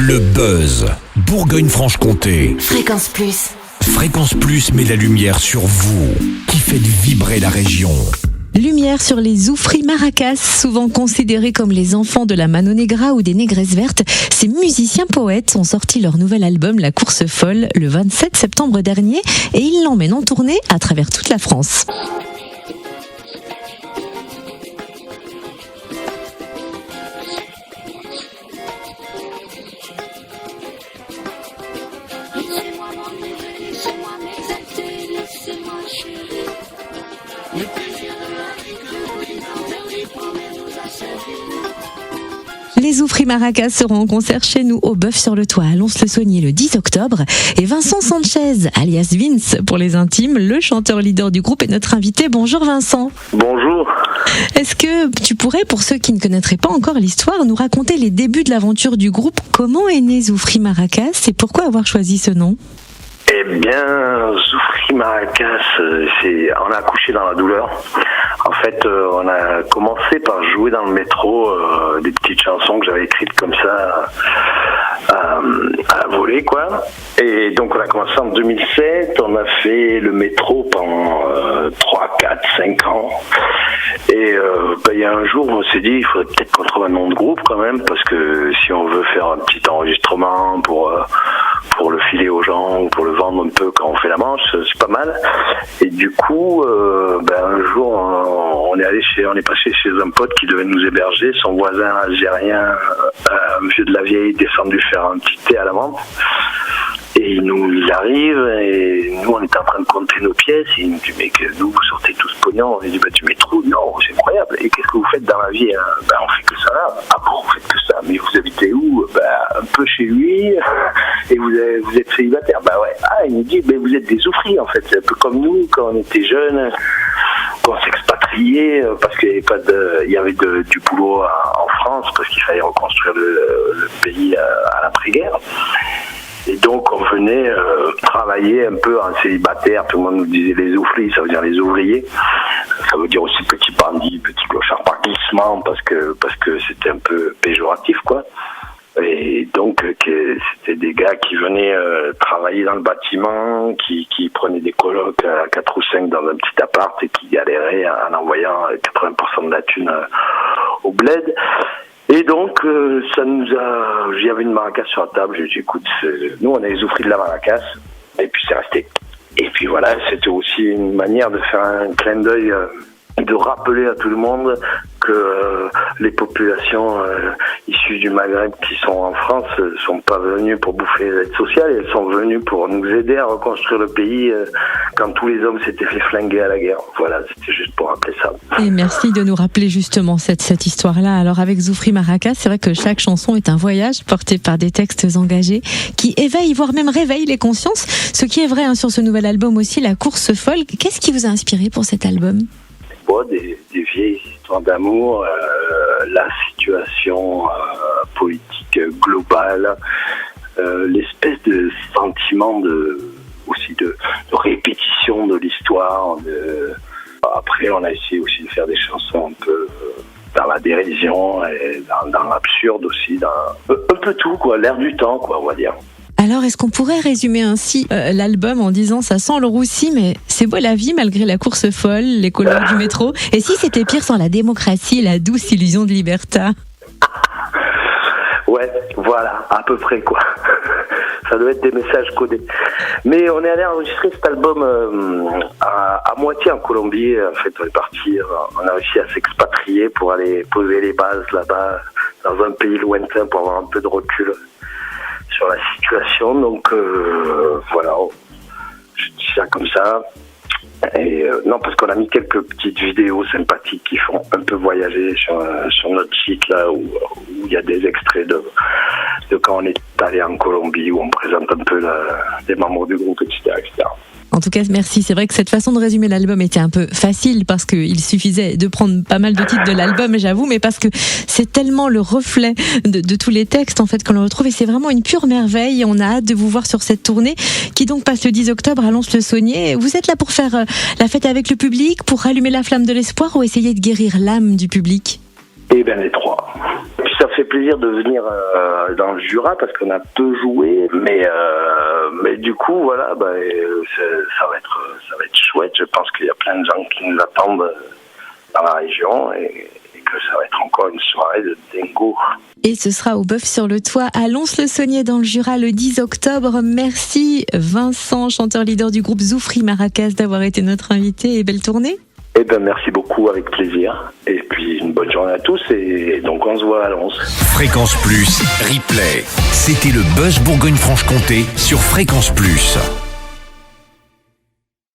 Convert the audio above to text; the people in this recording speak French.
Le buzz, Bourgogne-Franche-Comté. Fréquence Plus. Fréquence Plus met la lumière sur vous, qui faites vibrer la région. Lumière sur les Zoufris Maracas, souvent considérés comme les enfants de la Mano Negra ou des Négresses Vertes. Ces musiciens-poètes ont sorti leur nouvel album La Course Folle le 27 septembre dernier et ils l'emmènent en tournée à travers toute la France. Les Zoufris Maracas seront en concert chez nous au Bœuf sur le Toit à Lons-le-Saunier le 10 octobre. Et Vincent Sanchez, alias Vince pour les intimes, le chanteur leader du groupe, est notre invité. Bonjour Vincent. Bonjour. Est-ce que tu pourrais, pour ceux qui ne connaîtraient pas encore l'histoire, nous raconter les débuts de l'aventure du groupe? Comment est né Zoufris Maracas et pourquoi avoir choisi ce nom? Eh bien, Zoufris Maracas, on a accouché dans la douleur. En fait, on a commencé par jouer dans le métro des petites chansons que j'avais écrites comme ça à la volée, quoi. Et donc, on a commencé en 2007. On a fait le métro pendant 3, 4, 5 ans. Et il y a un jour, on s'est dit, il faudrait peut-être qu'on trouve un nom de groupe quand même, parce que si on veut faire un petit enregistrement pour le filer aux gens ou pour le vendre un peu quand on fait la manche, c'est pas mal. Et du coup, un jour, on est passé chez un pote qui devait nous héberger. Son voisin algérien, un vieux de la vieille, descendu faire un petit thé à la menthe. Et il arrive, et nous, on était en train de compter nos pièces. Et il nous dit, mais que vous sortez tous pognon. On lui dit, tu mets trop. Non, c'est incroyable. Et qu'est-ce que vous faites dans la vie, hein? On fait que ça là. Ah bon, vous faites que ça. Mais vous habitez où? Un peu chez lui. Et vous êtes célibataire. Ouais. Ah, il nous dit, vous êtes des Zoufris, en fait. C'est un peu comme nous, quand on était jeunes, qu'on s'expatriait, parce qu'il y avait du boulot en France, parce qu'il fallait reconstruire le pays à l'après-guerre. Et donc, on venait travailler un peu en célibataire. Tout le monde nous disait les Zoufris, ça veut dire les ouvriers. Ça veut dire aussi petits bandits, petits clochards par glissement, parce que c'était un peu péjoratif, quoi. Et donc, c'était des gars qui venaient travailler dans le bâtiment, qui prenaient des colocs à 4 ou 5 dans un petit appart et qui galéraient en envoyant 80% de la thune au bled. Et donc, j'avais une maracas sur la table, j'ai dit, écoute, nous on est les Zoufris de la maracas, et puis c'est resté. Et puis voilà, c'était aussi une manière de faire un clin d'œil, de rappeler à tout le monde que les populations issues du Maghreb qui sont en France ne sont pas venues pour bouffer les aides sociales, elles sont venues pour nous aider à reconstruire le pays quand tous les hommes s'étaient fait flinguer à la guerre. Voilà, c'était juste pour rappeler ça. Et merci de nous rappeler justement cette histoire-là. Alors avec Zoufris Maracas, c'est vrai que chaque chanson est un voyage porté par des textes engagés qui éveillent, voire même réveillent les consciences. Ce qui est vrai sur ce nouvel album aussi, La Course Folle. Qu'est-ce qui vous a inspiré pour cet album? Des vieilles histoires d'amour, la situation politique globale, l'espèce de sentiment de répétition de l'histoire. Après, on a essayé aussi de faire des chansons un peu dans la dérision et dans l'absurde aussi, un peu tout, quoi, l'air du temps, quoi, on va dire. Alors, est-ce qu'on pourrait résumer ainsi l'album en disant ça sent le roussi, mais c'est beau la vie malgré la course folle, les couleurs du métro? Et si c'était pire sans la démocratie et la douce illusion de Liberta? Ouais, voilà, à peu près, quoi. Ça doit être des messages codés. Mais on est allé enregistrer cet album à moitié en Colombie. En fait, on est parti, on a réussi à s'expatrier pour aller poser les bases là-bas, dans un pays lointain, pour avoir un peu de recul sur la situation. Donc voilà, je dis ça comme ça. Et non, parce qu'on a mis quelques petites vidéos sympathiques qui font un peu voyager sur notre site là, où il y a des extraits de quand on est allé en Colombie, où on présente un peu les membres du groupe, etc., etc. En tout cas, merci. C'est vrai que cette façon de résumer l'album était un peu facile parce qu'il suffisait de prendre pas mal de titres de l'album, j'avoue, mais parce que c'est tellement le reflet de tous les textes en fait qu'on le retrouve et c'est vraiment une pure merveille. On a hâte de vous voir sur cette tournée qui donc passe le 10 octobre à Lons-le-Saunier. Vous êtes là pour faire la fête avec le public, pour rallumer la flamme de l'espoir ou essayer de guérir l'âme du public? Eh bien les trois. Puis ça fait plaisir de venir dans le Jura parce qu'on a peu joué, mais du coup voilà, ça va être chouette. Je pense qu'il y a plein de gens qui nous attendent dans la région et que ça va être encore une soirée de dingo. Et ce sera au Bœuf sur le Toit à Lons-le-Saunier dans le Jura le 10 octobre. Merci Vincent, chanteur leader du groupe Zoufri Maracas, d'avoir été notre invité et belle tournée. Eh ben merci beaucoup, avec plaisir. Et puis une bonne journée à tous et donc on se voit à Lons. Fréquence Plus, replay. C'était le Buzz Bourgogne-Franche-Comté sur Fréquence Plus.